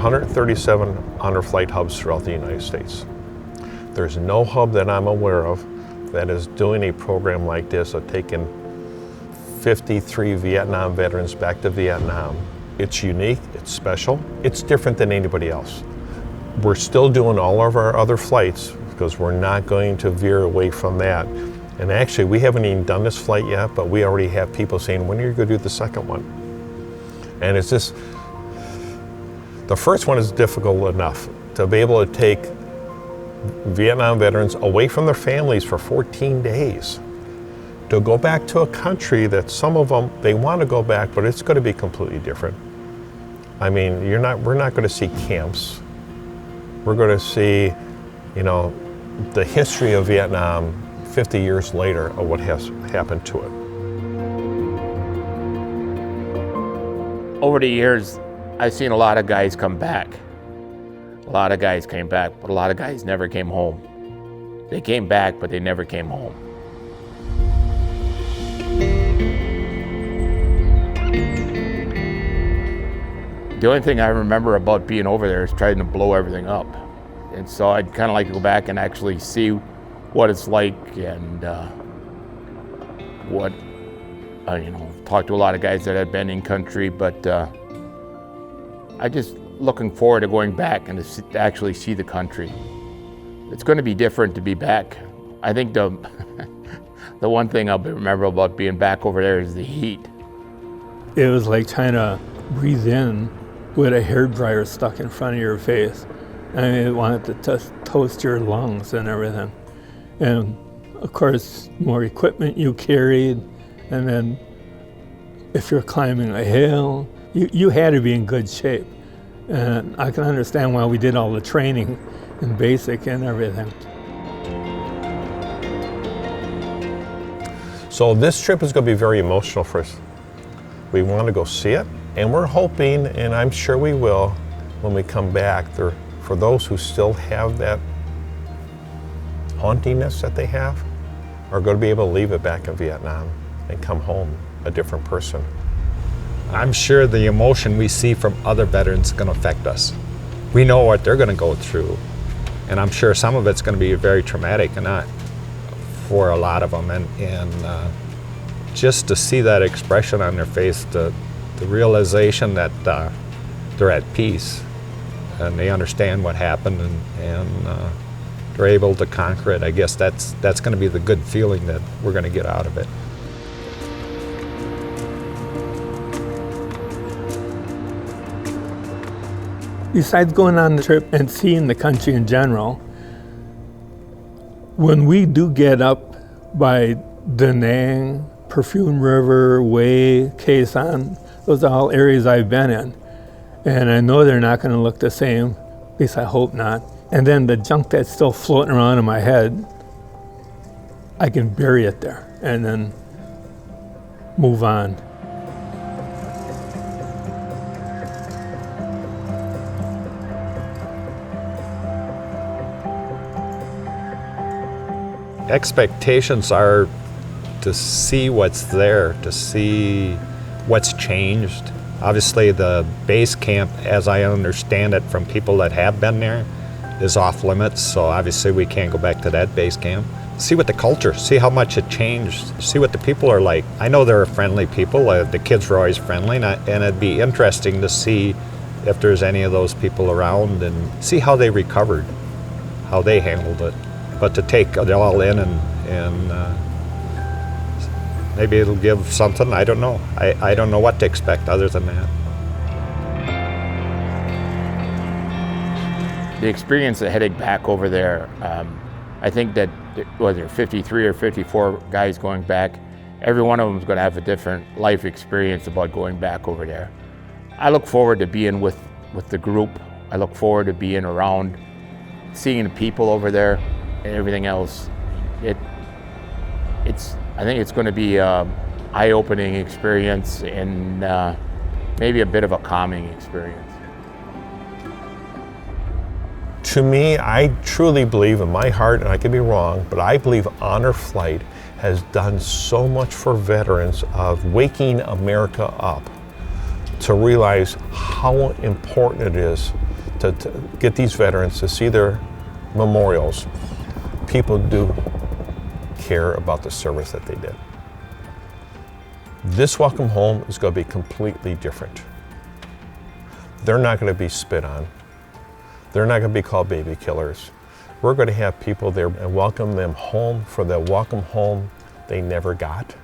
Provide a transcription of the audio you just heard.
137 underflight hubs throughout the United States. There's no hub that I'm aware of that is doing a program like this of taking 53 Vietnam veterans back to Vietnam. It's unique, it's special, it's different than anybody else. We're still doing all of our other flights because we're not going to veer away from that. And actually, we haven't even done this flight yet, but we already have people saying, when are you going to do the second one? And it's just, the first one is difficult enough to be able to take Vietnam veterans away from their families for 14 days. To go back to a country that some of them, they want to go back, but it's going to be completely different. I mean, we're not going to see camps. We're going to see, the history of Vietnam 50 years later of what has happened to it. Over the years, I've seen a lot of guys come back. A lot of guys came back, but a lot of guys never came home. They came back, but they never came home. The only thing I remember about being over there is trying to blow everything up. And so I'd kind of like to go back and actually see what it's like and talk to a lot of guys that had been in country, but I just looking forward to going back and to actually see the country. It's going to be different to be back. I think the one thing I'll remember about being back over there is the heat. It was like trying to breathe in with a hairdryer stuck in front of your face. I mean, it wanted to toast your lungs and everything. And of course, more equipment you carried, and then if you're climbing a hill, you had to be in good shape. And I can understand why we did all the training in basic and everything. So this trip is going to be very emotional for us. We want to go see it, and we're hoping, and I'm sure we will, when we come back, for those who still have that hauntiness that they have, are going to be able to leave it back in Vietnam and come home a different person. I'm sure the emotion we see from other veterans is going to affect us. We know what they're going to go through, and I'm sure some of it's going to be very traumatic and for a lot of them. And just to see that expression on their face, the realization that they're at peace and they understand what happened and they're able to conquer it, I guess that's going to be the good feeling that we're going to get out of it. Besides going on the trip and seeing the country in general, when we do get up by Da Nang, Perfume River, Hue, Khe Sanh, those are all areas I've been in. And I know they're not going to look the same, at least I hope not. And then the junk that's still floating around in my head, I can bury it there and then move on. Expectations are to see what's there, to see what's changed. Obviously the base camp, as I understand it from people that have been there, is off limits, so obviously we can't go back to that base camp. See what the culture, see how much it changed, see what the people are like. I know they're friendly people, the kids were always friendly, and it'd be interesting to see if there's any of those people around and see how they recovered, how they handled it. But to take it all in and maybe it'll give something, I don't know. I don't know what to expect other than that. The experience of heading back over there, I think that whether 53 or 54 guys going back, every one of them is going to have a different life experience about going back over there. I look forward to being with the group. I look forward to being around, seeing the people over there and everything else. I think it's going to be an eye-opening experience and maybe a bit of a calming experience. To me, I truly believe in my heart, and I could be wrong, but I believe Honor Flight has done so much for veterans of waking America up to realize how important it is to get these veterans to see their memorials, people do care about the service that they did. This welcome home is going to be completely different. They're not going to be spit on. They're not going to be called baby killers. We're going to have people there and welcome them home for the welcome home they never got.